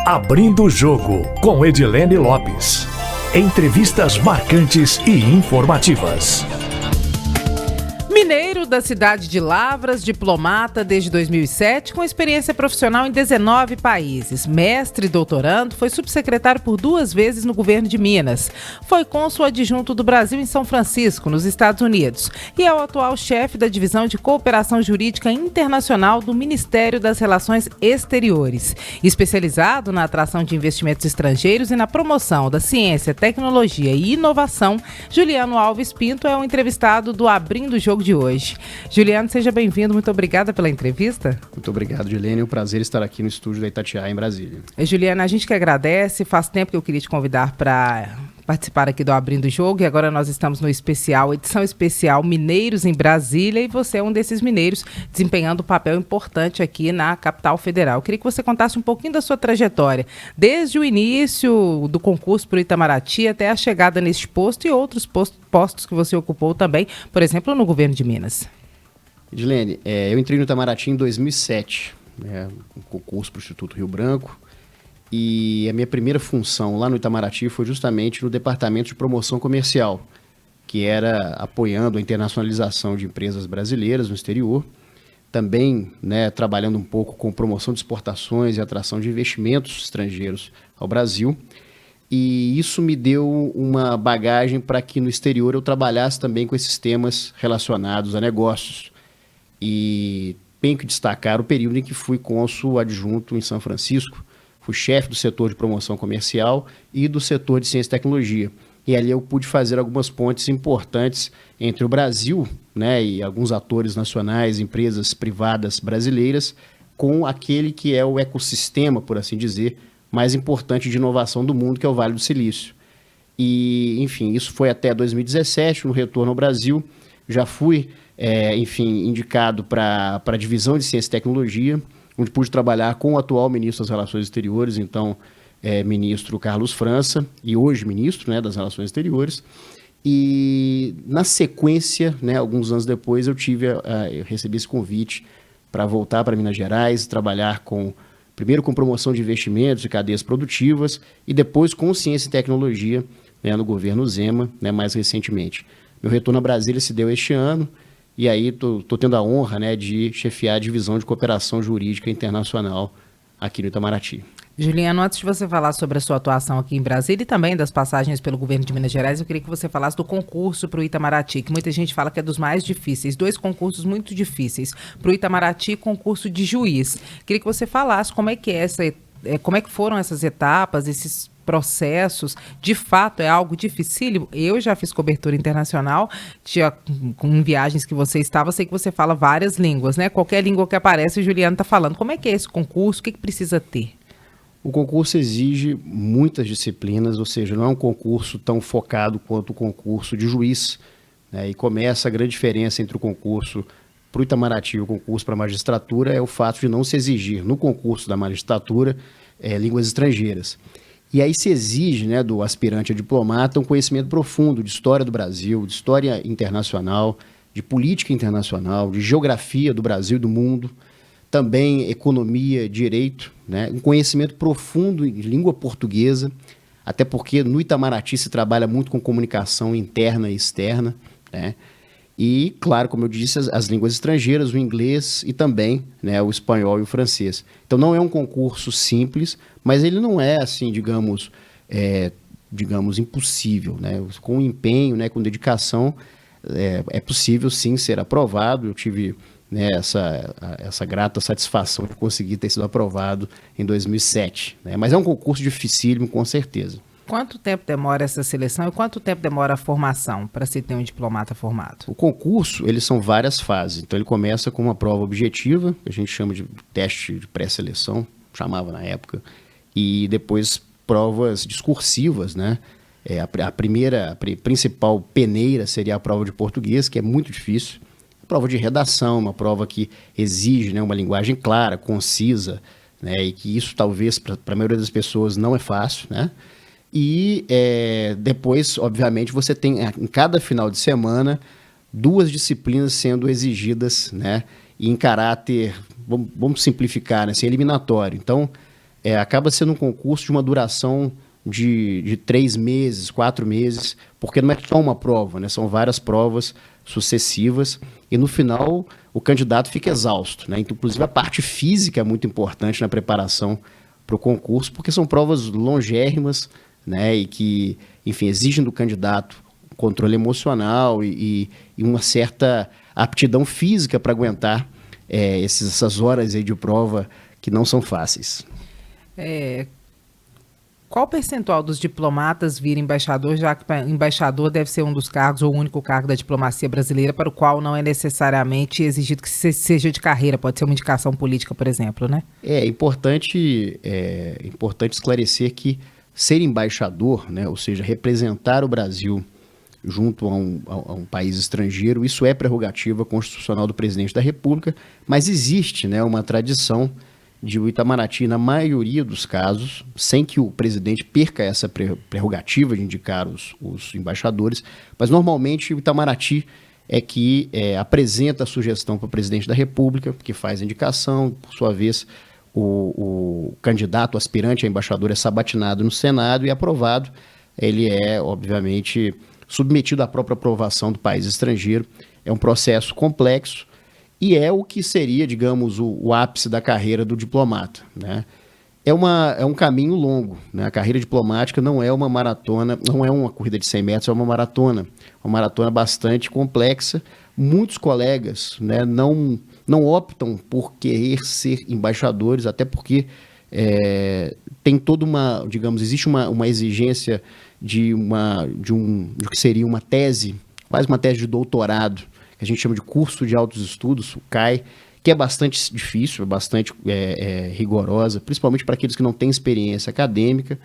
Abrindo o Jogo, com Edilene Lopes. Entrevistas marcantes e informativas. Mineiro da cidade de Lavras, diplomata desde 2007, com experiência profissional em 19 países. Mestre e doutorando, foi subsecretário por 2 vezes no governo de Minas. Foi cônsul adjunto do Brasil em São Francisco, nos Estados Unidos. E é o atual chefe da Divisão de Cooperação Jurídica Internacional do Ministério das Relações Exteriores. Especializado na atração de investimentos estrangeiros e na promoção da ciência, tecnologia e inovação, Juliano Alves Pinto é o entrevistado do Abrindo o Jogo de hoje. Juliano, seja bem-vindo, muito obrigada pela entrevista. Muito obrigado, Edilene, é um prazer estar aqui no estúdio da Itatiaia, em Brasília. Juliano, a gente que agradece, faz tempo que eu queria te convidar para participar aqui do Abrindo o Jogo, e agora nós estamos no especial, edição especial Mineiros em Brasília, e você é um desses mineiros desempenhando um papel importante aqui na capital federal. Eu queria que você contasse um pouquinho da sua trajetória, desde o início do concurso para o Itamaraty até a chegada neste posto e outros postos que você ocupou também, por exemplo, no governo de Minas. Edilene, eu entrei no Itamaraty em 2007, um concurso para o Instituto Rio Branco, e a minha primeira função lá no Itamaraty foi justamente no Departamento de Promoção Comercial, que era apoiando a internacionalização de empresas brasileiras no exterior, também trabalhando um pouco com promoção de exportações e atração de investimentos estrangeiros ao Brasil. E isso me deu uma bagagem para que no exterior eu trabalhasse também com esses temas relacionados a negócios. E tenho que destacar o período em que fui cônsul adjunto em São Francisco. Fui chefe do setor de promoção comercial e do setor de ciência e tecnologia. E ali eu pude fazer algumas pontes importantes entre o Brasil, e alguns atores nacionais, empresas privadas brasileiras, com aquele que é o ecossistema, por assim dizer, mais importante de inovação do mundo, que é o Vale do Silício. E, enfim, isso foi até 2017, no retorno ao Brasil. Já fui, indicado para a divisão de ciência e tecnologia, onde pude trabalhar com o atual ministro das Relações Exteriores, então ministro Carlos França, e hoje ministro das Relações Exteriores. E na sequência, alguns anos depois, eu recebi esse convite para voltar para Minas Gerais, trabalhar primeiro com promoção de investimentos e cadeias produtivas, e depois com ciência e tecnologia no governo Zema, mais recentemente. Meu retorno a Brasília se deu este ano, e aí estou tendo a honra de chefiar a Divisão de Cooperação Jurídica Internacional aqui no Itamaraty. Juliano, antes de você falar sobre a sua atuação aqui em Brasília e também das passagens pelo governo de Minas Gerais, eu queria que você falasse do concurso para o Itamaraty, que muita gente fala que é dos mais difíceis. 2 concursos muito difíceis. Para o Itamaraty, concurso de juiz. Queria que você falasse como é que foram essas etapas, esses processos. De fato, é algo dificílimo. Eu já fiz cobertura internacional, com viagens que você estava, sei que você fala várias línguas, Qualquer língua que aparece, o Juliano está falando. Como é que é esse concurso? O que precisa ter? O concurso exige muitas disciplinas, ou seja, não é um concurso tão focado quanto o concurso de juiz, e começa a grande diferença entre o concurso para o Itamaraty e o concurso para a magistratura é o fato de não se exigir no concurso da magistratura línguas estrangeiras. E aí se exige do aspirante a diplomata um conhecimento profundo de história do Brasil, de história internacional, de política internacional, de geografia do Brasil e do mundo, também economia, direito, um conhecimento profundo em língua portuguesa, até porque no Itamaraty se trabalha muito com comunicação interna e externa, E, claro, como eu disse, as línguas estrangeiras, o inglês e também o espanhol e o francês. Então não é um concurso simples, mas ele não é assim, digamos, impossível, Com empenho, com dedicação, é possível sim ser aprovado. Eu tive essa grata satisfação de conseguir ter sido aprovado em 2007. Mas é um concurso dificílimo, com certeza. Quanto tempo demora essa seleção e quanto tempo demora a formação para se ter um diplomata formado? O concurso, eles são várias fases. Então, ele começa com uma prova objetiva, que a gente chama de teste de pré-seleção, chamava na época, e depois provas discursivas, A principal peneira seria a prova de português, que é muito difícil. Prova de redação, uma prova que exige uma linguagem clara, concisa, e que isso talvez para a maioria das pessoas não é fácil, E depois, obviamente, você tem em cada final de semana 2 disciplinas sendo exigidas, e em caráter, vamos simplificar, eliminatório. Então, acaba sendo um concurso de uma duração de 3 meses, 4 meses, porque não é só uma prova, né? São várias provas sucessivas e no final o candidato fica exausto, né? Então, inclusive a parte física é muito importante na preparação para o concurso, porque são provas longérrimas, né? E que, enfim, exigem do candidato controle emocional e uma certa aptidão física para aguentar essas horas aí de prova que não são fáceis. Qual o percentual dos diplomatas vira embaixador, já que embaixador deve ser um dos cargos ou o único cargo da diplomacia brasileira para o qual não é necessariamente exigido que seja de carreira, pode ser uma indicação política, por exemplo, né? É importante esclarecer que ser embaixador, né, ou seja, representar o Brasil junto a um país estrangeiro, isso é prerrogativa constitucional do presidente da República, mas existe, né, uma tradição de o Itamaraty, na maioria dos casos, sem que o presidente perca essa prerrogativa de indicar os embaixadores, mas normalmente o Itamaraty é que apresenta a sugestão para o presidente da República, que faz a indicação, por sua vez, o candidato, o aspirante a embaixador é sabatinado no Senado e aprovado. Ele é, obviamente, submetido à própria aprovação do país estrangeiro. É um processo complexo, e é o que seria, digamos, o ápice da carreira do diplomata, né? É um caminho longo, né? A carreira diplomática não é uma maratona, não é uma corrida de 100 metros, é uma maratona bastante complexa. Muitos colegas, né, não optam por querer ser embaixadores, até porque tem toda uma, digamos, existe uma exigência de que seria uma tese, quase uma tese de doutorado, que a gente chama de curso de altos estudos, o CAI, que é bastante difícil, é bastante rigorosa, principalmente para aqueles que não têm experiência acadêmica.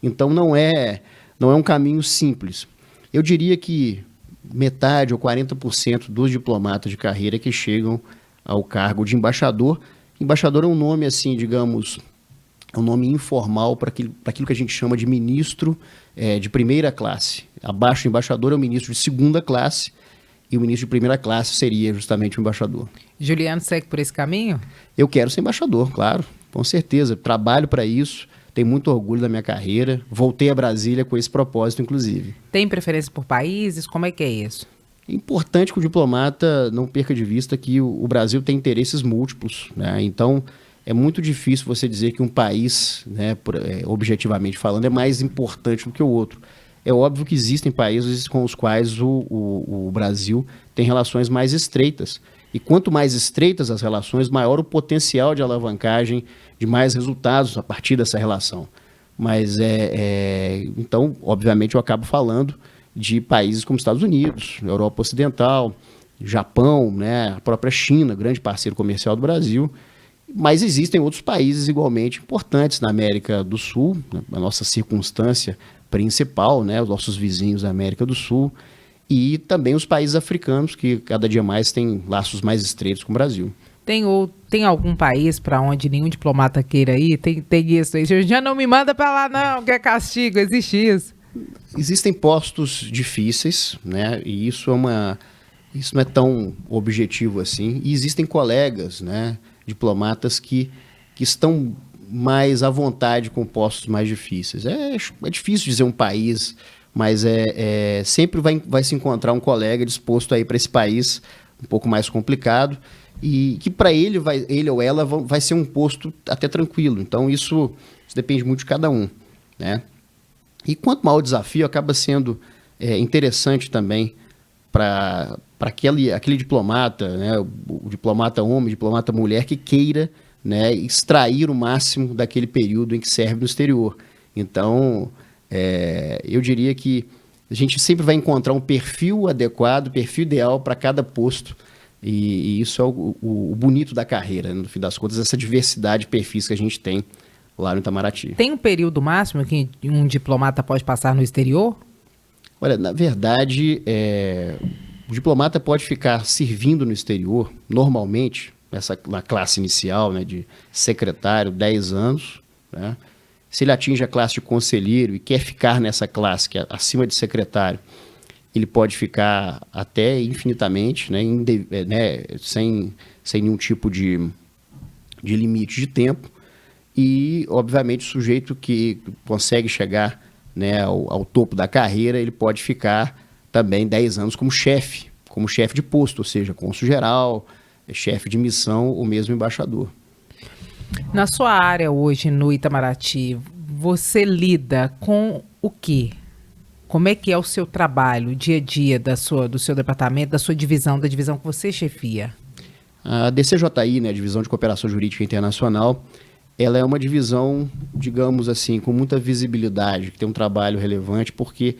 Então não é um caminho simples. Eu diria que metade ou 40% dos diplomatas de carreira que chegam ao cargo de embaixador. Embaixador é um nome, assim, digamos, é um nome informal para aquilo que a gente chama de ministro de primeira classe. Abaixo do embaixador é o ministro de segunda classe, e o ministro de primeira classe seria justamente o embaixador. Juliano segue por esse caminho? Eu quero ser embaixador, claro, com certeza. Trabalho para isso, tenho muito orgulho da minha carreira. Voltei a Brasília com esse propósito, inclusive. Tem preferência por países? Como é que é isso? É importante que o diplomata não perca de vista que o Brasil tem interesses múltiplos, né? Então, é muito difícil você dizer que um país, né, objetivamente falando, é mais importante do que o outro. É óbvio que existem países com os quais o Brasil tem relações mais estreitas. E quanto mais estreitas as relações, maior o potencial de alavancagem de mais resultados a partir dessa relação. Mas, então, obviamente, eu acabo falando de países como Estados Unidos, Europa Ocidental, Japão, né, a própria China, grande parceiro comercial do Brasil. Mas existem outros países igualmente importantes na América do Sul, na nossa circunstância principal, né, os nossos vizinhos da América do Sul, e também os países africanos, que cada dia mais têm laços mais estreitos com o Brasil. Tem algum país para onde nenhum diplomata queira ir? Tem isso aí? Já não me manda para lá não, que é castigo, existe isso? Existem postos difíceis, né, e isso não é tão objetivo assim, e existem colegas, né, diplomatas que estão mais à vontade com postos mais difíceis. É difícil dizer um país, mas sempre vai se encontrar um colega disposto a ir para esse país um pouco mais complicado e que para ele ou ela vai ser um posto até tranquilo. Então isso depende muito de cada um, né? E quanto maior o desafio, acaba sendo interessante também para aquele diplomata, né, o diplomata homem, diplomata mulher, que queira, né, extrair o máximo daquele período em que serve no exterior. Então, eu diria que a gente sempre vai encontrar um perfil adequado, perfil ideal para cada posto, e isso é o bonito da carreira, né, no fim das contas, essa diversidade de perfis que a gente tem lá no Itamaraty. Tem um período máximo que um diplomata pode passar no exterior? Olha, na verdade, o diplomata pode ficar servindo no exterior, normalmente, na classe inicial, né, de secretário, 10 anos. Né? Se ele atinge a classe de conselheiro e quer ficar nessa classe, que é acima de secretário, ele pode ficar até infinitamente, né, sem nenhum tipo de limite de tempo. e, obviamente, o sujeito que consegue chegar, né, ao topo da carreira, ele pode ficar também 10 anos como chefe de posto, ou seja, cônsul-geral, chefe de missão ou mesmo embaixador. Na sua área hoje no Itamaraty, você lida com o quê? Como é que é o seu trabalho, o dia a dia do seu departamento, da sua divisão, da divisão que você chefia? A DCJI, né, Divisão de Cooperação Jurídica Internacional, ela é uma divisão, digamos assim, com muita visibilidade, que tem um trabalho relevante, porque,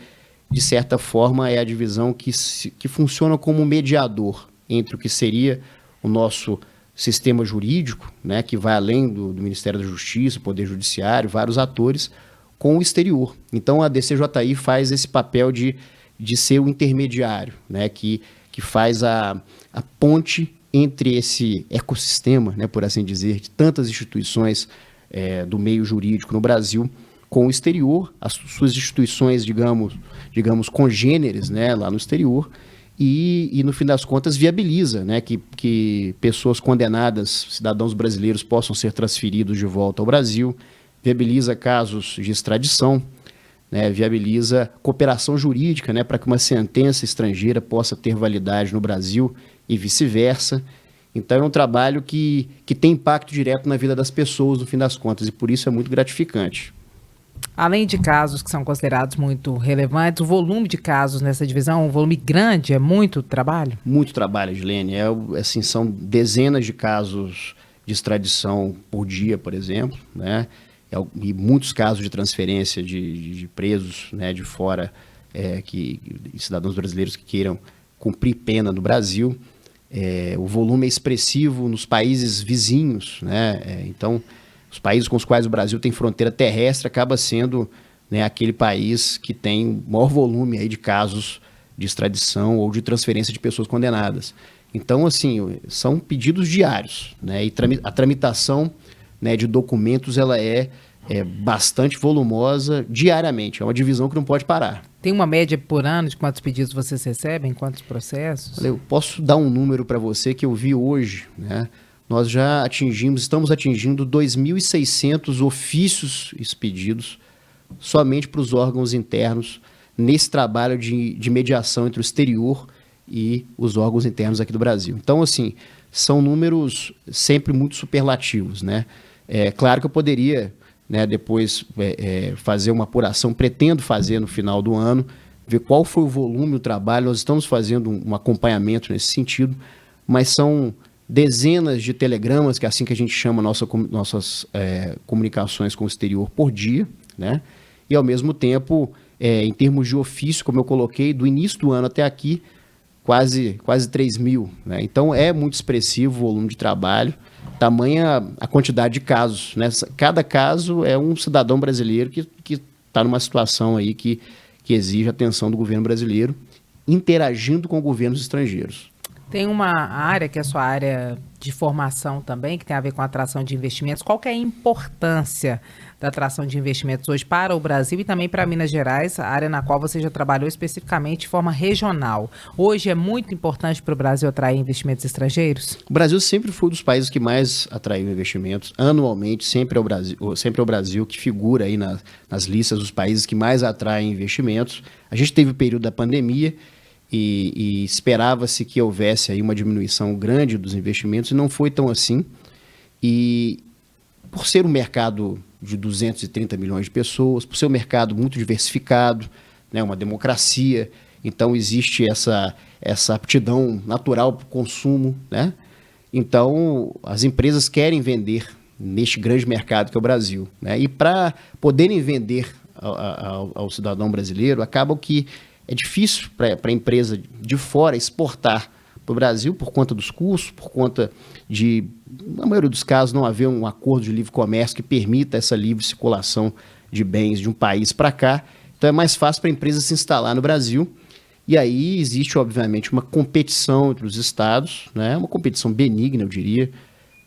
de certa forma, é a divisão que funciona como mediador entre o que seria o nosso sistema jurídico, né, que vai além do Ministério da Justiça, Poder Judiciário, vários atores, com o exterior. Então, a DCJI faz esse papel de ser o intermediário, né, que faz a ponte entre esse ecossistema, né, por assim dizer, de tantas instituições do meio jurídico no Brasil, com o exterior, as suas instituições, digamos congêneres, né, lá no exterior, e no fim das contas viabiliza, né, que pessoas condenadas, cidadãos brasileiros, possam ser transferidos de volta ao Brasil, viabiliza casos de extradição, né, viabiliza cooperação jurídica, né, para que uma sentença estrangeira possa ter validade no Brasil e vice-versa. Então é um trabalho que tem impacto direto na vida das pessoas, no fim das contas, e por isso é muito gratificante. Além de casos que são considerados muito relevantes, o volume de casos nessa divisão, um volume grande, é muito trabalho? Muito trabalho, Edilene. Assim, são dezenas de casos de extradição por dia, por exemplo, né? E muitos casos de transferência de presos, né, de fora, cidadãos brasileiros que queiram cumprir pena no Brasil. O volume é expressivo nos países vizinhos, né? Então, os países com os quais o Brasil tem fronteira terrestre acaba sendo, né, aquele país que tem maior volume aí de casos de extradição ou de transferência de pessoas condenadas. Então, assim, são pedidos diários, né? E a tramitação, né, de documentos ela é bastante volumosa diariamente. É uma divisão que não pode parar. Tem uma média por ano de quantos pedidos vocês recebem, quantos processos? Eu posso dar um número para você que eu vi hoje, né? Nós já estamos atingindo 2.600 ofícios expedidos somente para os órgãos internos nesse trabalho de mediação entre o exterior e os órgãos internos aqui do Brasil. Então, assim, são números sempre muito superlativos, né? Claro que eu poderia, né, depois fazer uma apuração, pretendo fazer no final do ano, ver qual foi o volume do trabalho. Nós estamos fazendo um acompanhamento nesse sentido, mas são dezenas de telegramas, que é assim que a gente chama nossas comunicações com o exterior por dia, né? E, ao mesmo tempo, em termos de ofício, como eu coloquei, do início do ano até aqui, quase 3.000, né? Então, é muito expressivo o volume de trabalho, tamanha a quantidade de casos, né? Cada caso é um cidadão brasileiro que está numa situação aí que exige a atenção do governo brasileiro, interagindo com governos estrangeiros. Tem uma área que é a sua área de formação também, que tem a ver com a atração de investimentos. Qual que é a importância da atração de investimentos hoje para o Brasil e também para Minas Gerais, a área na qual você já trabalhou especificamente de forma regional? Hoje é muito importante para o Brasil atrair investimentos estrangeiros? O Brasil sempre foi um dos países que mais atraiu investimentos. Anualmente, sempre é o Brasil que figura aí nas listas dos países que mais atraem investimentos. A gente teve o período da pandemia, e esperava-se que houvesse aí uma diminuição grande dos investimentos, e não foi tão assim. E por ser um mercado de 230 milhões de pessoas, por ser um mercado muito diversificado, né, uma democracia, então existe essa aptidão natural para o consumo, né? Então, as empresas querem vender neste grande mercado que é o Brasil, né? E para poderem vender ao cidadão brasileiro, acaba que é difícil para a empresa de fora exportar para o Brasil por conta dos custos, por conta de, na maioria dos casos, não haver um acordo de livre comércio que permita essa livre circulação de bens de um país para cá. Então é mais fácil para a empresa se instalar no Brasil. E aí existe, obviamente, uma competição entre os estados, né? Uma competição benigna, eu diria,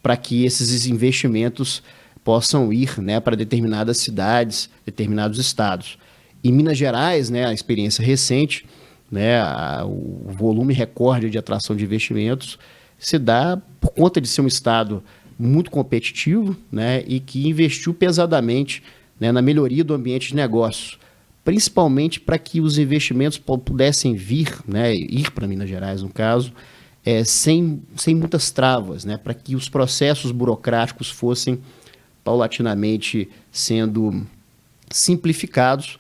para que esses investimentos possam ir, né, para determinadas cidades, determinados estados. Em Minas Gerais, né, a experiência recente, né, o volume recorde de atração de investimentos se dá por conta de ser um estado muito competitivo, né, e que investiu pesadamente, né, na melhoria do ambiente de negócios, principalmente para que os investimentos pudessem vir, né, ir para Minas Gerais, no caso, sem muitas travas, né, para que os processos burocráticos fossem paulatinamente sendo simplificados,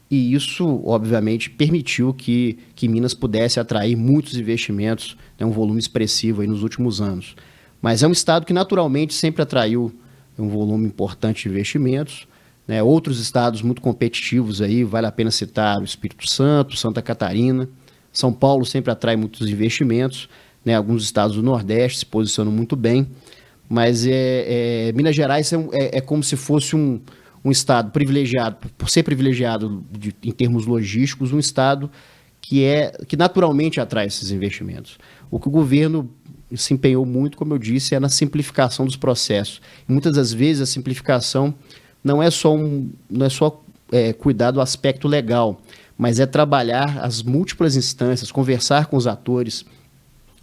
e isso, obviamente, permitiu que Minas pudesse atrair muitos investimentos, né, um volume expressivo aí nos últimos anos. Mas é um estado que naturalmente sempre atraiu um volume importante de investimentos, né? Outros estados muito competitivos aí, vale a pena citar o Espírito Santo, Santa Catarina, São Paulo sempre atrai muitos investimentos, né? Alguns estados do Nordeste se posicionam muito bem, mas Minas Gerais é como se fosse um estado privilegiado, por ser privilegiado em termos logísticos, um estado que naturalmente atrai esses investimentos. O que o governo se empenhou muito, como eu disse, é na simplificação dos processos. E muitas das vezes a simplificação não é só cuidar do aspecto legal, mas é trabalhar as múltiplas instâncias, conversar com os atores,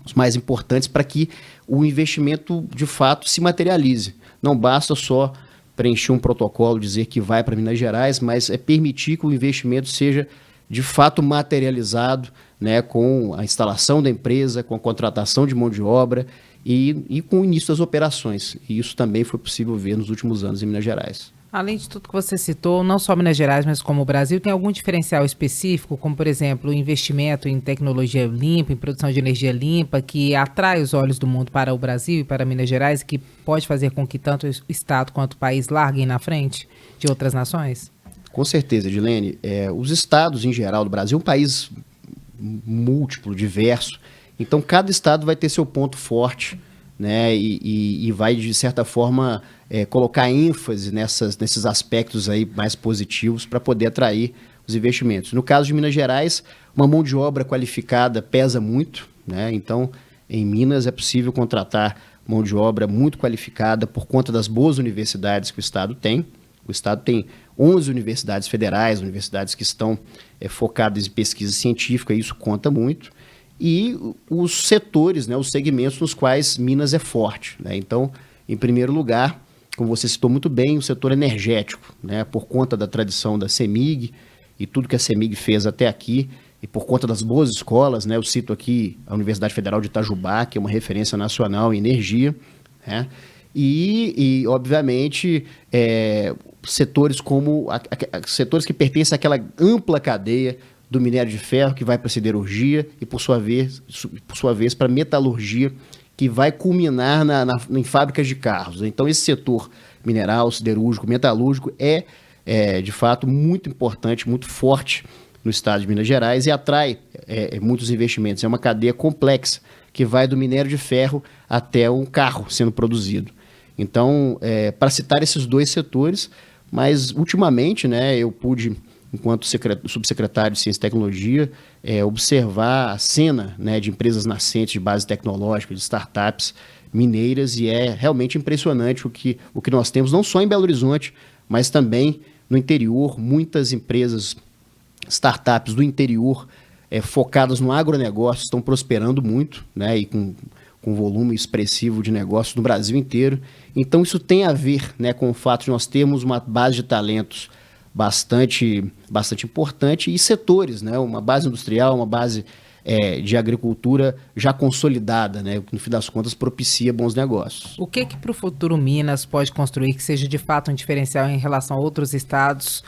os mais importantes, para que o investimento de fato se materialize. Não basta só preencher um protocolo, dizer que vai para Minas Gerais, mas é permitir que o investimento seja de fato materializado, né, com a instalação da empresa, com a contratação de mão de obra e com o início das operações. E isso também foi possível ver nos últimos anos em Minas Gerais. Além de tudo que você citou, não só Minas Gerais, mas como o Brasil, tem algum diferencial específico, como, por exemplo, o investimento em tecnologia limpa, em produção de energia limpa, que atrai os olhos do mundo para o Brasil e para Minas Gerais, e que pode fazer com que tanto o Estado quanto o país larguem na frente de outras nações? Com certeza, Edilene. Os estados, em geral, do Brasil é um país múltiplo, diverso, então cada estado vai ter seu ponto forte, né, e vai, de certa forma, colocar ênfase nesses aspectos aí mais positivos para poder atrair os investimentos. No caso de Minas Gerais, uma mão de obra qualificada pesa muito, né? Então, em Minas é possível contratar mão de obra muito qualificada por conta das boas universidades que o Estado tem. O Estado tem 11 universidades federais, universidades que estão focadas em pesquisa científica, e isso conta muito. E os setores, né, os segmentos nos quais Minas é forte, né? Então, em primeiro lugar, como você citou muito bem, o setor energético, né, por conta da tradição da CEMIG e tudo que a CEMIG fez até aqui, e por conta das boas escolas, né, eu cito aqui a Universidade Federal de Itajubá, que é uma referência nacional em energia, né, e obviamente, setores setores que pertencem àquela ampla cadeia do minério de ferro, que vai para a siderurgia e, por sua vez, para a metalurgia, que vai culminar em fábricas de carros. Então, esse setor mineral, siderúrgico, metalúrgico de fato, muito importante, muito forte no estado de Minas Gerais e atrai muitos investimentos. É uma cadeia complexa que vai do minério de ferro até um carro sendo produzido. Então, para citar esses dois setores, mas ultimamente, né, eu pude, enquanto subsecretário de Ciência e Tecnologia, observar a cena, né, de empresas nascentes de base tecnológica, de startups mineiras, e é realmente impressionante o que nós temos, não só em Belo Horizonte, mas também no interior. Muitas empresas, startups do interior, focadas no agronegócio, estão prosperando muito, né, e com volume expressivo de negócios no Brasil inteiro. Então, isso tem a ver, né, com o fato de nós termos uma base de talentos bastante importante, e setores, né, uma base industrial, uma base de agricultura já consolidada, né, que no fim das contas propicia bons negócios. O que para o futuro Minas pode construir que seja de fato um diferencial em relação a outros estados,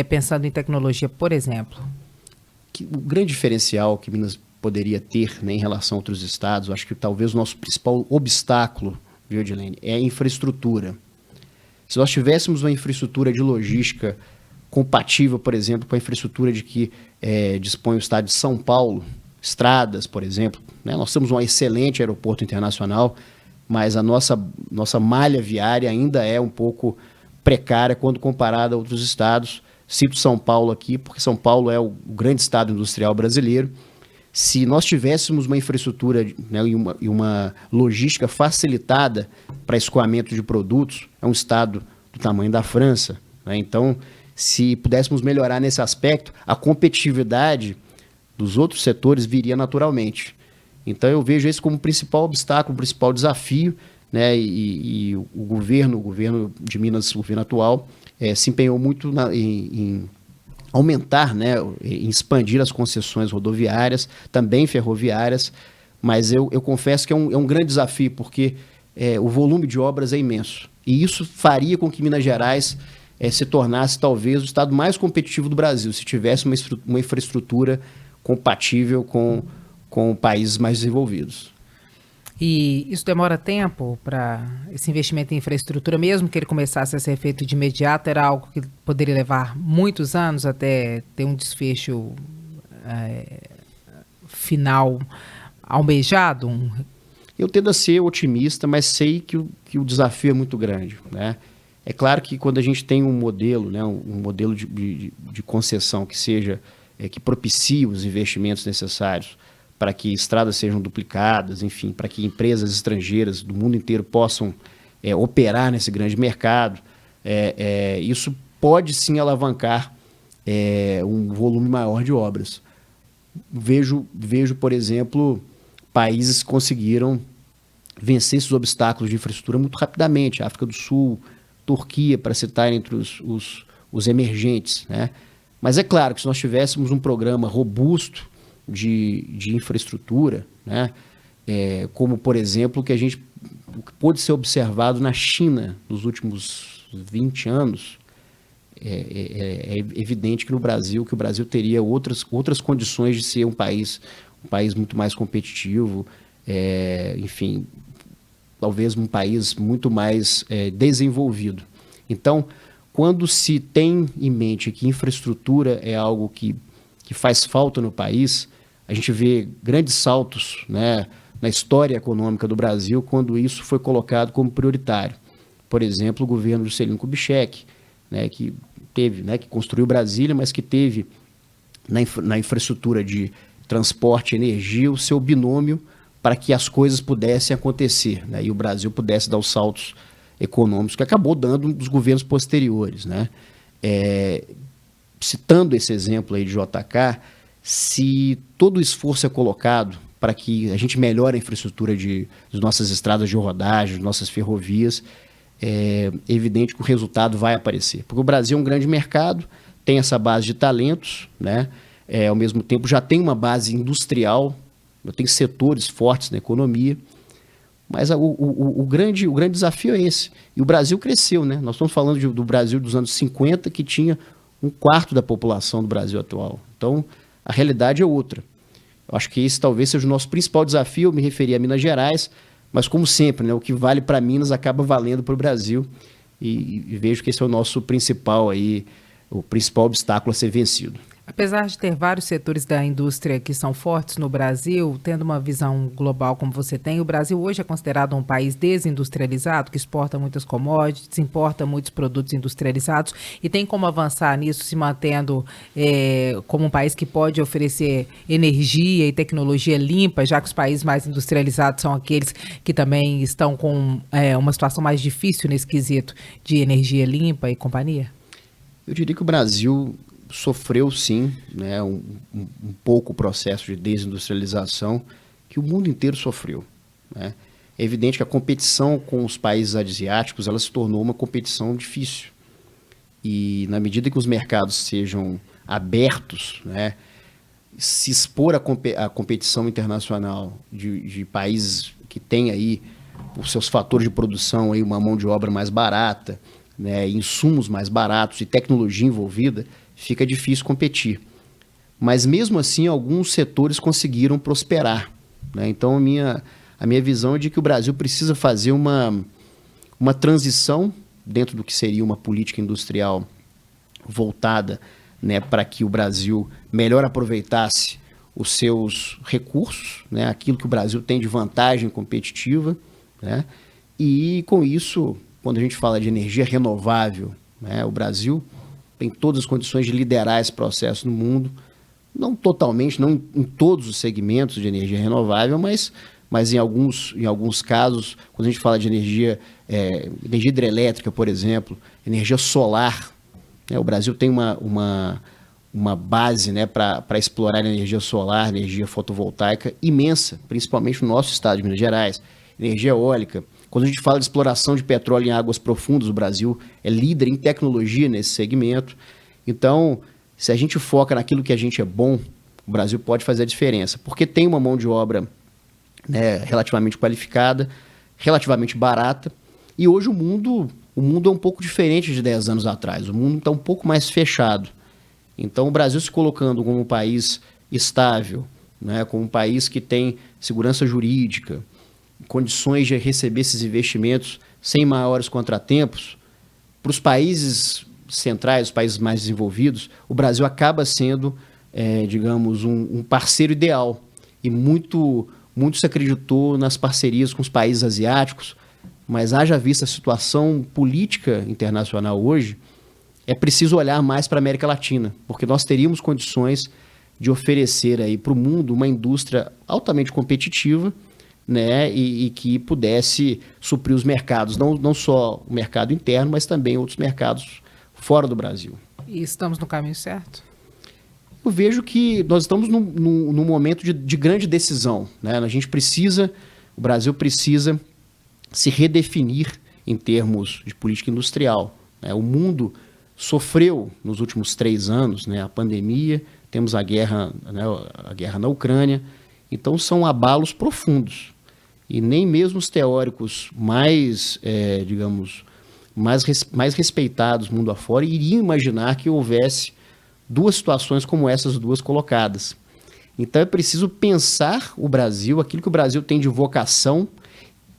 pensando em tecnologia, por exemplo? O grande diferencial que Minas poderia ter, né, em relação a outros estados, eu acho que talvez o nosso principal obstáculo, viu, Edilene, é a infraestrutura. Se nós tivéssemos uma infraestrutura de logística compatível, por exemplo, com a infraestrutura de que dispõe o estado de São Paulo, estradas, por exemplo, né? Nós temos um excelente aeroporto internacional, mas a nossa malha viária ainda é um pouco precária quando comparada a outros estados. Cito São Paulo aqui, porque São Paulo é o grande estado industrial brasileiro. Se nós tivéssemos uma infraestrutura, né, e uma logística facilitada para escoamento de produtos, é um estado do tamanho da França, né? Então, se pudéssemos melhorar nesse aspecto, a competitividade dos outros setores viria naturalmente. Então, eu vejo esse como o principal obstáculo, o principal desafio, né, e o governo de Minas, o governo atual, se empenhou muito em aumentar, né, em expandir as concessões rodoviárias, também ferroviárias, mas eu confesso que é um grande desafio, porque o volume de obras é imenso. E isso faria com que Minas Gerais se tornasse talvez o estado mais competitivo do Brasil, se tivesse uma infraestrutura compatível com países mais desenvolvidos. E isso demora tempo para esse investimento em infraestrutura, mesmo que ele começasse a ser feito de imediato, era algo que poderia levar muitos anos até ter um desfecho final almejado? Eu tendo a ser otimista, mas sei que o desafio é muito grande, né? É claro que quando a gente tem um modelo, né, um modelo de concessão que seja, que propicie os investimentos necessários para que estradas sejam duplicadas, enfim, para que empresas estrangeiras do mundo inteiro possam operar nesse grande mercado, isso pode sim alavancar um volume maior de obras. Vejo, por exemplo, países que conseguiram vencer esses obstáculos de infraestrutura muito rapidamente. África do Sul, Turquia, para citar entre os emergentes, né? Mas é claro que se nós tivéssemos um programa robusto de infraestrutura, né? Como, por exemplo, o que pôde ser observado na China nos últimos 20 anos, é evidente que o Brasil teria outras condições de ser um país muito mais competitivo, enfim, talvez um país muito mais desenvolvido. Então, quando se tem em mente que infraestrutura é algo que faz falta no país, a gente vê grandes saltos, né, na história econômica do Brasil quando isso foi colocado como prioritário. Por exemplo, o governo de Juscelino Kubitschek, né, que construiu Brasília, mas que teve na infraestrutura de transporte e energia o seu binômio para que as coisas pudessem acontecer, né, e o Brasil pudesse dar os saltos econômicos que acabou dando dos governos posteriores, né? Citando esse exemplo aí de JK, se todo o esforço é colocado para que a gente melhore a infraestrutura de nossas estradas de rodagem, de nossas ferrovias, é evidente que o resultado vai aparecer. Porque o Brasil é um grande mercado, tem essa base de talentos, né? Ao mesmo tempo já tem uma base industrial, tem setores fortes na economia, mas o grande desafio é esse. E o Brasil cresceu, né? Nós estamos falando do Brasil dos anos 50, que tinha 1/4 da população do Brasil atual. Então, a realidade é outra. Eu acho que esse talvez seja o nosso principal desafio. Eu me referi a Minas Gerais, mas como sempre, né, o que vale para Minas acaba valendo para o Brasil. E vejo que esse é o nosso principal obstáculo a ser vencido. Apesar de ter vários setores da indústria que são fortes no Brasil, tendo uma visão global como você tem, o Brasil hoje é considerado um país desindustrializado, que exporta muitas commodities, importa muitos produtos industrializados e tem como avançar nisso se mantendo como um país que pode oferecer energia e tecnologia limpa, já que os países mais industrializados são aqueles que também estão com uma situação mais difícil nesse quesito de energia limpa e companhia? Eu diria que o Brasil sofreu sim, né, um pouco o processo de desindustrialização que o mundo inteiro sofreu, né? É evidente que a competição com os países asiáticos ela se tornou uma competição difícil. E na medida que os mercados sejam abertos, né, se expor à competição internacional de países que têm aí os seus fatores de produção, aí, uma mão de obra mais barata, né, insumos mais baratos e tecnologia envolvida, fica difícil competir. Mas mesmo assim, alguns setores conseguiram prosperar, né? Então, a minha visão é de que o Brasil precisa fazer uma transição dentro do que seria uma política industrial voltada, né, para que o Brasil melhor aproveitasse os seus recursos, né, aquilo que o Brasil tem de vantagem competitiva, né? E com isso, quando a gente fala de energia renovável, né, o Brasil tem todas as condições de liderar esse processo no mundo, não totalmente, não em todos os segmentos de energia renovável, mas em alguns casos, quando a gente fala de energia hidrelétrica, por exemplo, energia solar, né, o Brasil tem uma base, né, para explorar energia solar, energia fotovoltaica imensa, principalmente no nosso estado de Minas Gerais, energia eólica, Quando a gente fala de exploração de petróleo em águas profundas, o Brasil é líder em tecnologia nesse segmento. Então, se a gente foca naquilo que a gente é bom, o Brasil pode fazer a diferença, porque tem uma mão de obra, né, relativamente qualificada, relativamente barata, e hoje o mundo é um pouco diferente de 10 anos atrás, o mundo está um pouco mais fechado. Então, o Brasil se colocando como um país estável, né, como um país que tem segurança jurídica, condições de receber esses investimentos sem maiores contratempos, para os países centrais, os países mais desenvolvidos, o Brasil acaba sendo, digamos, um parceiro ideal. E muito se acreditou nas parcerias com os países asiáticos, mas haja vista a situação política internacional hoje, é preciso olhar mais para a América Latina, porque nós teríamos condições de oferecer aí para o mundo uma indústria altamente competitiva, né, e que pudesse suprir os mercados, não só o mercado interno, mas também outros mercados fora do Brasil. E estamos no caminho certo? Eu vejo que nós estamos num momento de grande decisão, né? O Brasil precisa se redefinir em termos de política industrial, né? O mundo sofreu nos últimos 3 anos, né, a pandemia, temos a guerra, né, a guerra na Ucrânia, então são abalos profundos. E nem mesmo os teóricos mais, digamos, mais respeitados mundo afora iriam imaginar que houvesse 2 situações como essas 2 colocadas. Então é preciso pensar o Brasil, aquilo que o Brasil tem de vocação,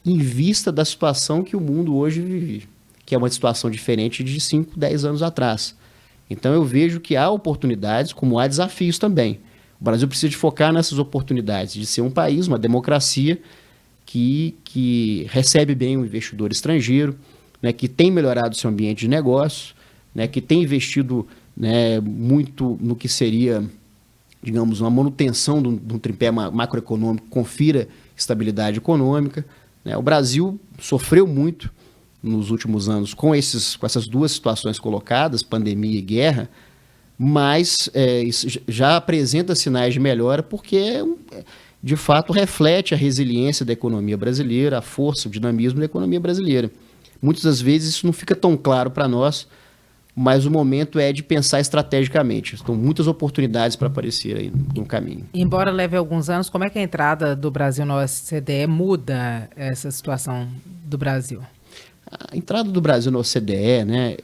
em vista da situação que o mundo hoje vive, que é uma situação diferente de 5, 10 anos atrás. Então eu vejo que há oportunidades, como há desafios também. O Brasil precisa de focar nessas oportunidades, de ser um país, uma democracia, que recebe bem o investidor estrangeiro, né, que tem melhorado seu ambiente de negócio, né, que tem investido, né, muito no que seria, digamos, uma manutenção de um tripé macroeconômico que confira estabilidade econômica, né. O Brasil sofreu muito nos últimos anos com essas 2 situações colocadas, pandemia e guerra, mas isso já apresenta sinais de melhora porque de fato reflete a resiliência da economia brasileira, a força, o dinamismo da economia brasileira. Muitas das vezes isso não fica tão claro para nós, mas o momento é de pensar estrategicamente. Estão muitas oportunidades para aparecer aí no caminho. Embora leve alguns anos, como é que a entrada do Brasil no OCDE muda essa situação do Brasil? A entrada do Brasil na OCDE, né,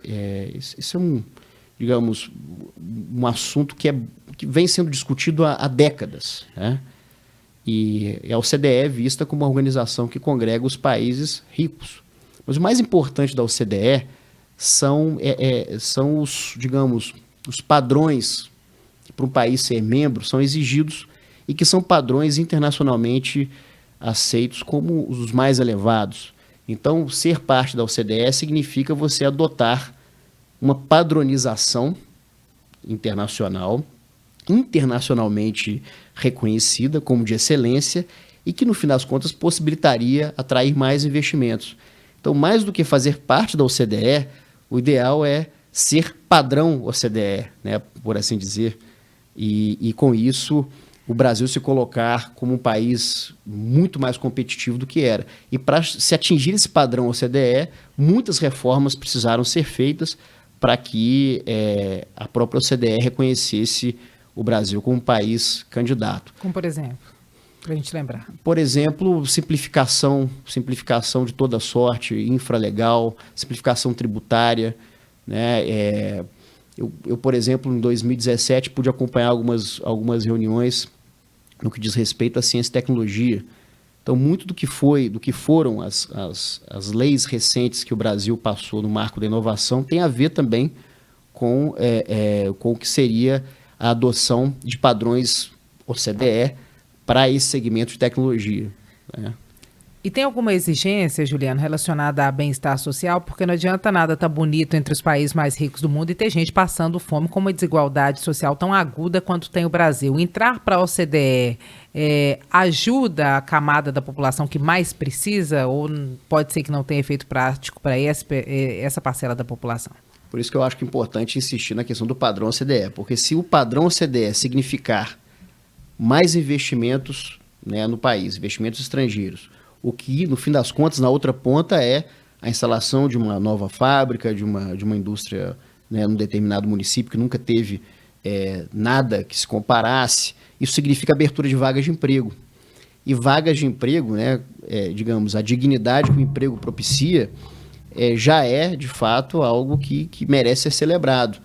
isso é digamos, um assunto que vem sendo discutido há décadas, né? E a OCDE é vista como uma organização que congrega os países ricos. Mas o mais importante da OCDE são os, digamos, os padrões que para um país ser membro são exigidos e que são padrões internacionalmente aceitos como os mais elevados. Então, ser parte da OCDE significa você adotar uma padronização internacional, internacionalmente reconhecida como de excelência e que, no fim das contas, possibilitaria atrair mais investimentos. Então, mais do que fazer parte da OCDE, o ideal é ser padrão OCDE, né, por assim dizer, e com isso o Brasil se colocar como um país muito mais competitivo do que era. E para se atingir esse padrão OCDE, muitas reformas precisaram ser feitas para que a própria OCDE reconhecesse o Brasil como um país candidato. Como por exemplo, para a gente lembrar. Por exemplo, simplificação de toda sorte, infralegal, simplificação tributária, né? Eu, por exemplo, em 2017 pude acompanhar algumas reuniões no que diz respeito à ciência e tecnologia. Então, muito do que foram as leis recentes que o Brasil passou no marco da inovação tem a ver também com o que seria a adoção de padrões OCDE para esse segmento de tecnologia, né? E tem alguma exigência, Juliano, relacionada a bem-estar social? Porque não adianta nada estar bonito entre os países mais ricos do mundo e ter gente passando fome com uma desigualdade social tão aguda quanto tem o Brasil. Entrar para a OCDE ajuda a camada da população que mais precisa ou pode ser que não tenha efeito prático para essa parcela da população? Por isso que eu acho que é importante insistir na questão do padrão OCDE, porque se o padrão OCDE significar mais investimentos, né, no país, investimentos estrangeiros, o que, no fim das contas, na outra ponta é a instalação de uma nova fábrica, de uma indústria, né, num determinado município que nunca teve nada que se comparasse. Isso significa abertura de vagas de emprego. E vagas de emprego, né, digamos, a dignidade que o emprego propicia, já é, de fato, algo que merece ser celebrado.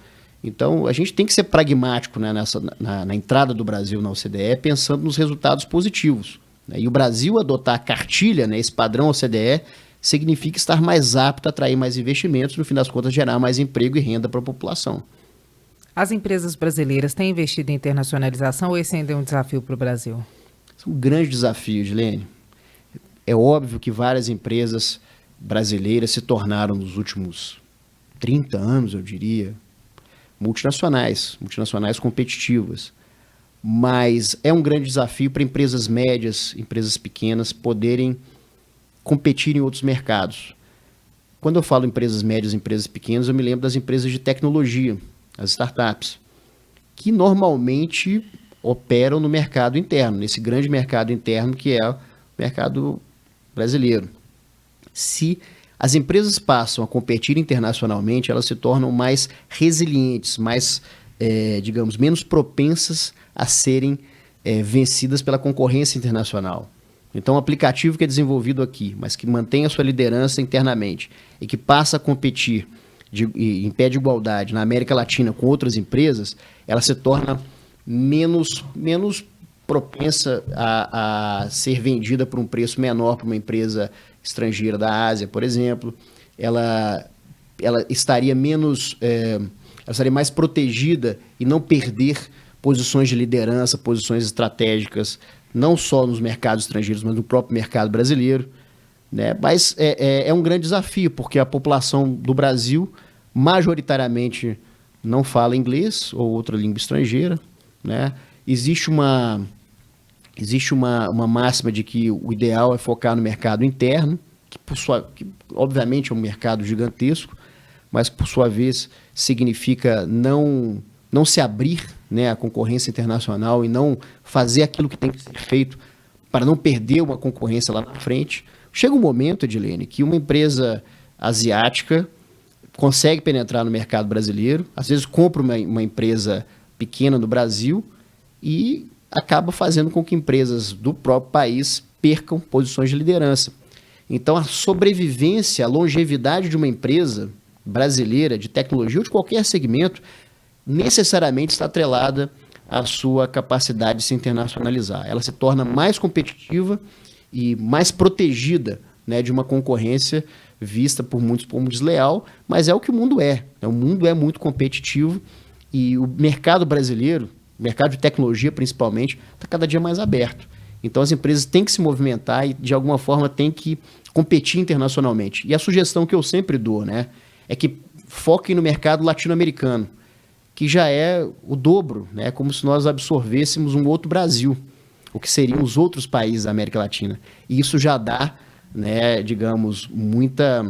Então, a gente tem que ser pragmático, né, na entrada do Brasil na OCDE, pensando nos resultados positivos. Né? E o Brasil adotar a cartilha, né, esse padrão OCDE, significa estar mais apto a atrair mais investimentos, no fim das contas, gerar mais emprego e renda para a população. As empresas brasileiras têm investido em internacionalização ou esse ainda é um desafio para o Brasil? São grandes desafios, Gilene. É óbvio que várias empresas brasileiras se tornaram, nos últimos 30 anos, eu diria, multinacionais competitivas. Mas é um grande desafio para empresas médias, empresas pequenas, poderem competir em outros mercados. Quando eu falo empresas médias, empresas pequenas, eu me lembro das empresas de tecnologia, as startups, que normalmente operam no mercado interno, nesse grande mercado interno que é o mercado brasileiro. Se as empresas passam a competir internacionalmente, elas se tornam mais resilientes, mais, digamos, menos propensas a serem vencidas pela concorrência internacional. Então, um aplicativo que é desenvolvido aqui, mas que mantém a sua liderança internamente e que passa a competir em pé de igualdade na América Latina com outras empresas, ela se torna menos propensa a ser vendida por um preço menor para uma empresa estrangeira da Ásia, por exemplo. Ela estaria ela estaria mais protegida e não perder posições de liderança, posições estratégicas, não só nos mercados estrangeiros, mas no próprio mercado brasileiro. Né? Mas é um grande desafio, porque a população do Brasil majoritariamente não fala inglês ou outra língua estrangeira. Né? Existe uma máxima de que o ideal é focar no mercado interno, que obviamente é um mercado gigantesco, mas que por sua vez significa não se abrir, né, à concorrência internacional e não fazer aquilo que tem que ser feito para não perder uma concorrência lá na frente. Chega um momento, Edilene, que uma empresa asiática consegue penetrar no mercado brasileiro, às vezes compra uma empresa pequena do Brasil e acaba fazendo com que empresas do próprio país percam posições de liderança. Então, a sobrevivência, a longevidade de uma empresa brasileira de tecnologia ou de qualquer segmento necessariamente está atrelada à sua capacidade de se internacionalizar. Ela se torna mais competitiva e mais protegida, né, de uma concorrência vista por muitos como desleal, mas é o que o mundo é. O mundo é muito competitivo e o mercado brasileiro, o mercado de tecnologia principalmente, está cada dia mais aberto. Então as empresas têm que se movimentar e de alguma forma têm que competir internacionalmente. E a sugestão que eu sempre dou, né, é que foquem no mercado latino-americano, que já é o dobro, né, como se nós absorvêssemos um outro Brasil, o que seriam os outros países da América Latina. E isso já dá, né, digamos, muita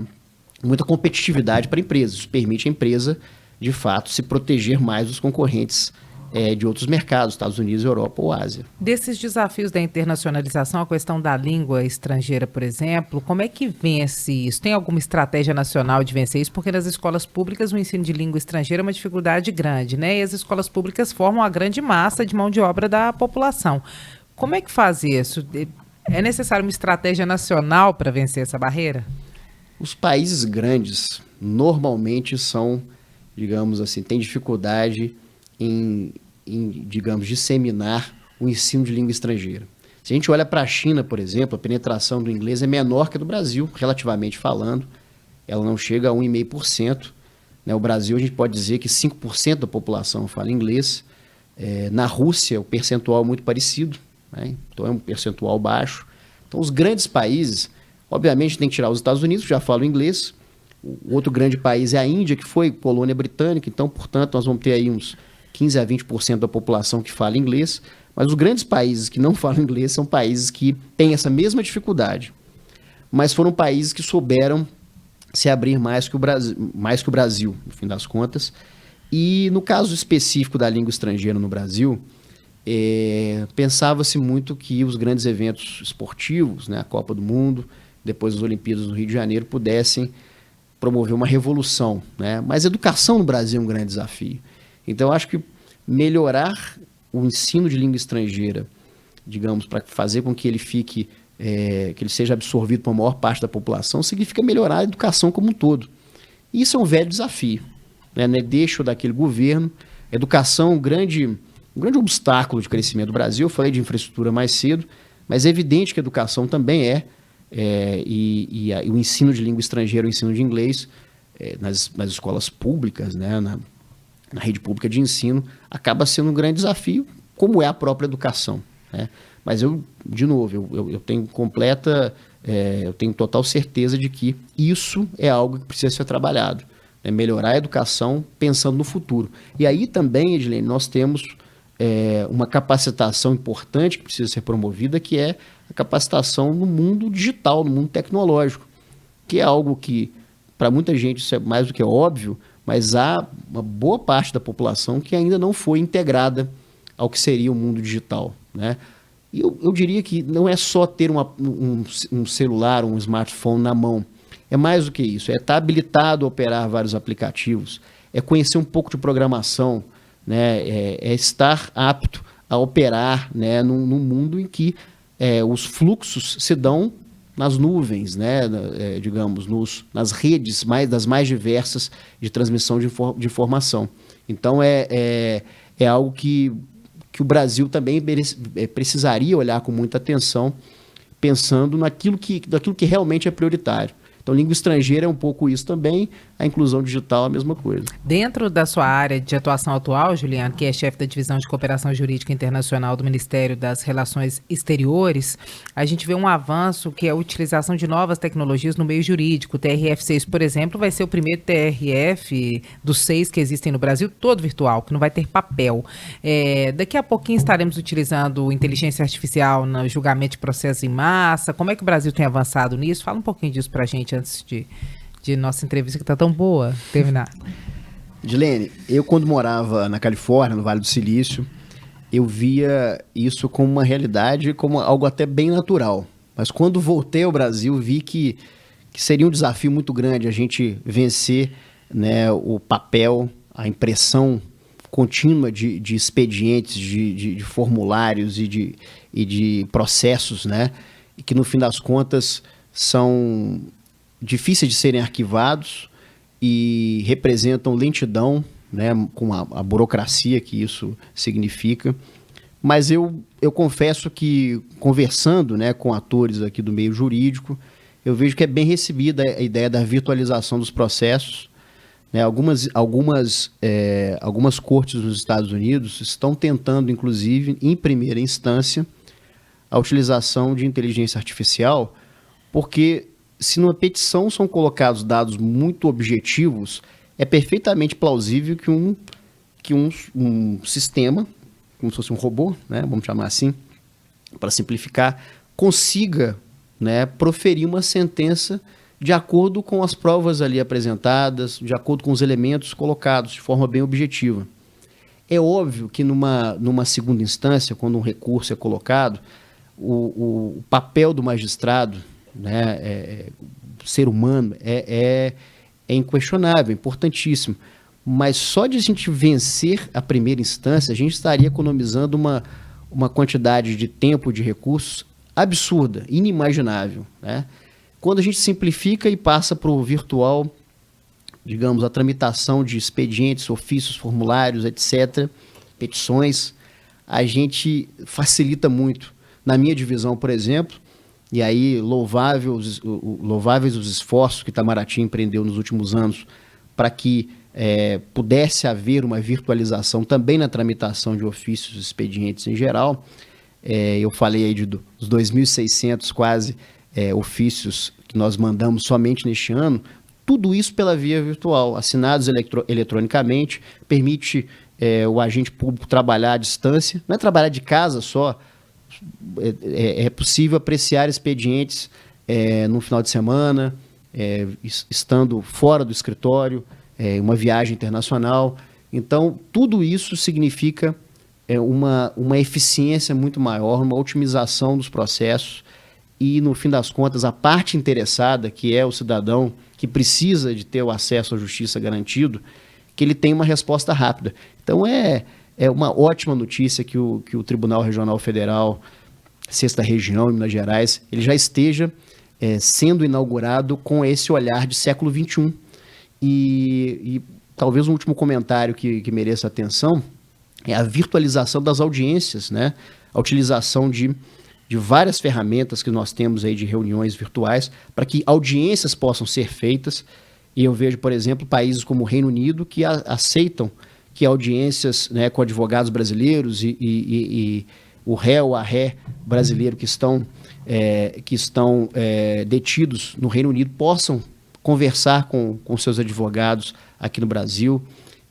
competitividade para a empresa. Isso permite a empresa, de fato, se proteger mais dos concorrentes de outros mercados, Estados Unidos, Europa ou Ásia. Desses desafios da internacionalização, a questão da língua estrangeira, por exemplo, como é que vence isso? Tem alguma estratégia nacional de vencer isso? Porque nas escolas públicas o ensino de língua estrangeira é uma dificuldade grande, né? E as escolas públicas formam a grande massa de mão de obra da população. Como é que faz isso? É necessário uma estratégia nacional para vencer essa barreira? Os países grandes normalmente são, digamos assim, têm dificuldade em, digamos, disseminar o ensino de língua estrangeira. Se a gente olha para a China, por exemplo, a penetração do inglês é menor que a do Brasil, relativamente falando. Ela não chega a 1,5%. Né? O Brasil, a gente pode dizer que 5% da população fala inglês. Na Rússia, o percentual é muito parecido, né? Então é um percentual baixo. Então os grandes países, obviamente tem que tirar os Estados Unidos, que já falam inglês. O outro grande país é a Índia, que foi colônia britânica. Então, portanto, nós vamos ter aí uns 15% a 20% da população que fala inglês, mas os grandes países que não falam inglês são países que têm essa mesma dificuldade, mas foram países que souberam se abrir mais que o Brasil, no fim das contas. E no caso específico da língua estrangeira no Brasil, pensava-se muito que os grandes eventos esportivos, né, a Copa do Mundo, depois as Olimpíadas no Rio de Janeiro, pudessem promover uma revolução, né? Mas a educação no Brasil é um grande desafio. Então, eu acho que melhorar o ensino de língua estrangeira, digamos, para fazer com que ele fique, que ele seja absorvido por maior parte da população, significa melhorar a educação como um todo. E isso é um velho desafio, né? Não é deixo daquele governo. Educação, um grande obstáculo de crescimento do Brasil. Eu falei de infraestrutura mais cedo, mas é evidente que a educação também e o ensino de língua estrangeira, o ensino de inglês, nas escolas públicas, né, na rede pública de ensino, acaba sendo um grande desafio, como é a própria educação, né? Mas eu tenho eu tenho total certeza de que isso é algo que precisa ser trabalhado, né? Melhorar a educação pensando no futuro. E aí também, Edilene, nós temos uma capacitação importante que precisa ser promovida, que é a capacitação no mundo digital, no mundo tecnológico, que é algo que, para muita gente, isso é mais do que óbvio, mas há uma boa parte da população que ainda não foi integrada ao que seria o mundo digital, né? E eu diria que não é só ter um celular, um smartphone na mão. É mais do que isso. É estar habilitado a operar vários aplicativos, é conhecer um pouco de programação, né? É estar apto a operar, né, num mundo em que os fluxos se dão nas nuvens, né, digamos, nas redes das mais diversas de transmissão de informação. Então, é algo que o Brasil também precisaria olhar com muita atenção, pensando naquilo que realmente é prioritário. Então, língua estrangeira é um pouco isso também, a inclusão digital é a mesma coisa. Dentro da sua área de atuação atual, Juliano, que é chefe da Divisão de Cooperação Jurídica Internacional do Ministério das Relações Exteriores, a gente vê um avanço que é a utilização de novas tecnologias no meio jurídico. O TRF6, por exemplo, vai ser o primeiro TRF dos 6 que existem no Brasil, todo virtual, que não vai ter papel. Daqui a pouquinho estaremos utilizando inteligência artificial no julgamento de processos em massa. Como é que o Brasil tem avançado nisso? Fala um pouquinho disso para a gente antes de nossa entrevista, que está tão boa, terminar. Edilene, eu quando morava na Califórnia, no Vale do Silício, eu via isso como uma realidade, como algo até bem natural. Mas quando voltei ao Brasil, vi que seria um desafio muito grande a gente vencer, né, o papel, a impressão contínua de expedientes, de formulários e de processos, né, e que no fim das contas são difíceis de serem arquivados e representam lentidão, né, com a burocracia que isso significa. Mas eu confesso que, conversando, né, com atores aqui do meio jurídico, eu vejo que é bem recebida a ideia da virtualização dos processos, né? Algumas cortes nos Estados Unidos estão tentando, inclusive, em primeira instância, a utilização de inteligência artificial, porque se numa petição são colocados dados muito objetivos, é perfeitamente plausível que um sistema, como se fosse um robô, né, vamos chamar assim, para simplificar, consiga, né, proferir uma sentença de acordo com as provas ali apresentadas, de acordo com os elementos colocados, de forma bem objetiva. É óbvio que numa segunda instância, quando um recurso é colocado, o papel do magistrado, né, ser humano é inquestionável, é importantíssimo, mas só de a gente vencer a primeira instância, a gente estaria economizando uma quantidade de tempo, de recursos absurda, inimaginável, né? Quando a gente simplifica e passa para o virtual, digamos, a tramitação de expedientes, ofícios, formulários, etc., petições, a gente facilita muito. Na minha divisão, por exemplo, e aí louváveis os esforços que Itamaraty empreendeu nos últimos anos para que pudesse haver uma virtualização também na tramitação de ofícios e expedientes em geral. Eu falei aí dos 2.600 quase ofícios que nós mandamos somente neste ano, tudo isso pela via virtual, assinados eletronicamente, permite o agente público trabalhar à distância, não é trabalhar de casa só, é possível apreciar expedientes no final de semana, estando fora do escritório, uma viagem internacional. Então, tudo isso significa uma eficiência muito maior, uma otimização dos processos e, no fim das contas, a parte interessada, que é o cidadão que precisa de ter o acesso à justiça garantido, que ele tenha uma resposta rápida. Então, é uma ótima notícia que o Tribunal Regional Federal, 6ª Região, em Minas Gerais, ele já esteja sendo inaugurado com esse olhar de século XXI. E talvez um último comentário que mereça atenção é a virtualização das audiências, né? A utilização de várias ferramentas que nós temos aí de reuniões virtuais para que audiências possam ser feitas. E eu vejo, por exemplo, países como o Reino Unido que aceitam que audiências, né, com advogados brasileiros e o réu, a ré brasileiro que estão detidos no Reino Unido possam conversar com seus advogados aqui no Brasil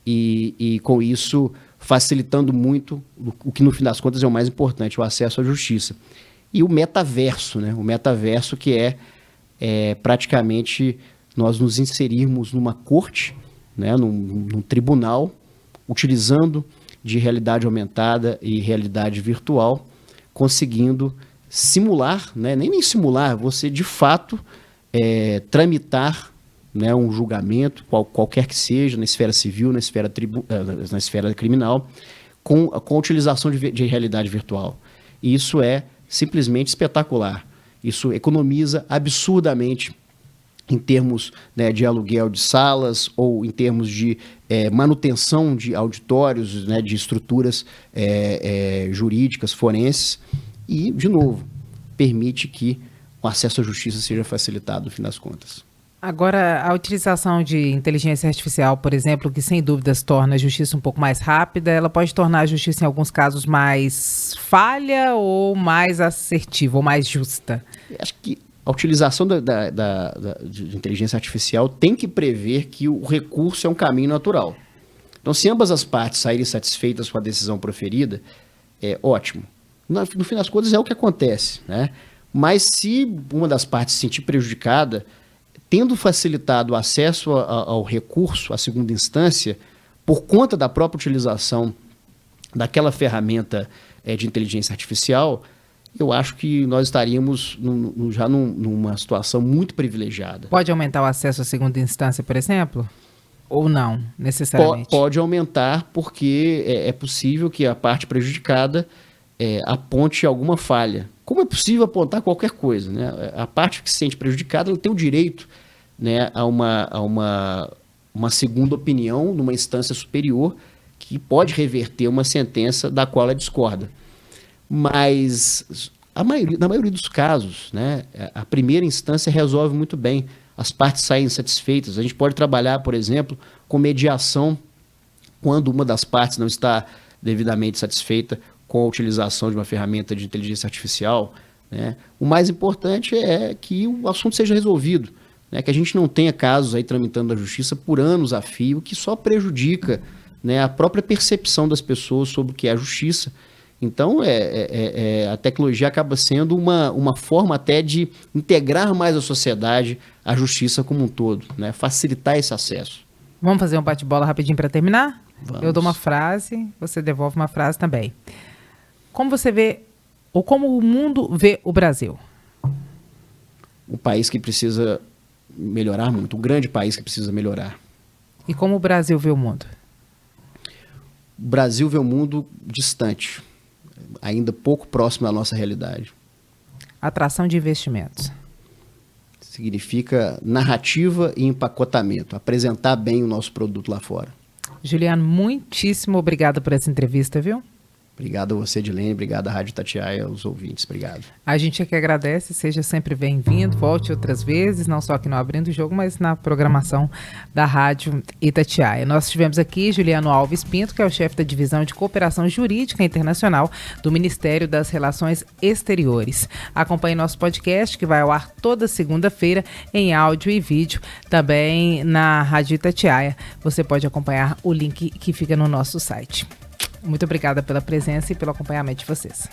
e com isso facilitando muito o que no fim das contas é o mais importante, o acesso à justiça. E o metaverso, né? O metaverso que é praticamente nós nos inserirmos numa corte, né? num tribunal, utilizando de realidade aumentada e realidade virtual, conseguindo simular, né? Nem simular, você de fato tramitar, né, um julgamento, qualquer que seja, na esfera civil, na esfera criminal, com a utilização de realidade virtual. E isso é simplesmente espetacular. Isso economiza absurdamente em termos, né, de aluguel de salas ou em termos de manutenção de auditórios, né, de estruturas jurídicas, forenses. E, de novo, permite que o acesso à justiça seja facilitado, no fim das contas. Agora, a utilização de inteligência artificial, por exemplo, que sem dúvidas torna a justiça um pouco mais rápida, ela pode tornar a justiça, em alguns casos, mais falha ou mais assertiva, ou mais justa? Acho que a utilização de inteligência artificial tem que prever que o recurso é um caminho natural. Então, se ambas as partes saírem satisfeitas com a decisão proferida, é ótimo. No fim das contas, é o que acontece, né? Mas se uma das partes se sentir prejudicada, tendo facilitado o acesso ao recurso, à segunda instância, por conta da própria utilização daquela ferramenta de inteligência artificial, eu acho que nós estaríamos já numa situação muito privilegiada. Pode aumentar o acesso à segunda instância, por exemplo? Ou não, necessariamente? Pode aumentar, porque é possível que a parte prejudicada aponte alguma falha. Como é possível apontar qualquer coisa, né? A parte que se sente prejudicada, ela tem o direito, né, a uma segunda opinião numa instância superior que pode reverter uma sentença da qual ela discorda. Mas, na maioria dos casos, né, a primeira instância resolve muito bem. As partes saem satisfeitas. A gente pode trabalhar, por exemplo, com mediação quando uma das partes não está devidamente satisfeita com a utilização de uma ferramenta de inteligência artificial, né? O mais importante é que o assunto seja resolvido, né? Que a gente não tenha casos aí tramitando na justiça por anos a fio, que só prejudica, né, a própria percepção das pessoas sobre o que é a justiça. Então, a tecnologia acaba sendo uma forma até de integrar mais a sociedade, a justiça como um todo, né? Facilitar esse acesso. Vamos fazer um bate-bola rapidinho para terminar? Vamos. Eu dou uma frase, você devolve uma frase também. Como você vê, ou como o mundo vê o Brasil? Um país que precisa melhorar muito, um grande país que precisa melhorar. E como o Brasil vê o mundo? O Brasil vê o mundo distante, ainda pouco próximo da nossa realidade. Atração de investimentos. Significa narrativa e empacotamento, apresentar bem o nosso produto lá fora. Juliano, muitíssimo obrigada por essa entrevista, viu? Obrigado a você, Edilene. Obrigado à Rádio Itatiaia, aos ouvintes. Obrigado. A gente é que agradece. Seja sempre bem-vindo. Volte outras vezes, não só aqui no Abrindo o Jogo, mas na programação da Rádio Itatiaia. Nós tivemos aqui Juliano Alves Pinto, que é o chefe da Divisão de Cooperação Jurídica Internacional do Ministério das Relações Exteriores. Acompanhe nosso podcast, que vai ao ar toda segunda-feira em áudio e vídeo, também na Rádio Itatiaia. Você pode acompanhar o link que fica no nosso site. Muito obrigada pela presença e pelo acompanhamento de vocês.